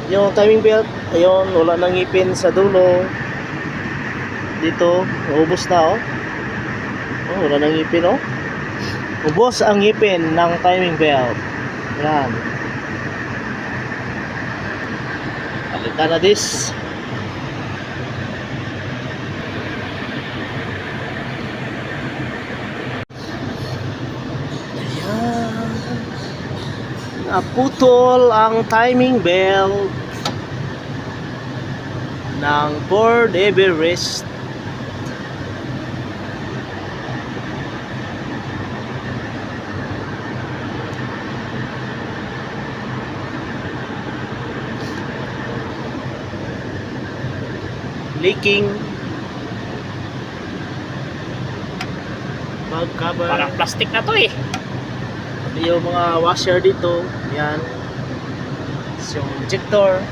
Yung timing belt, ayun, wala nang ngipin sa dulo. Dito, ubos na oh. Oh, wala nang ngipin oh. Ubos ang ngipin ng timing belt. Yan. Palitan na this. Ayan. Naputol ang timing belt ng Ford Everest. Leaking. Bag cover. Parang plastic na to eh. Yung mga washer dito, yan. Yung injector.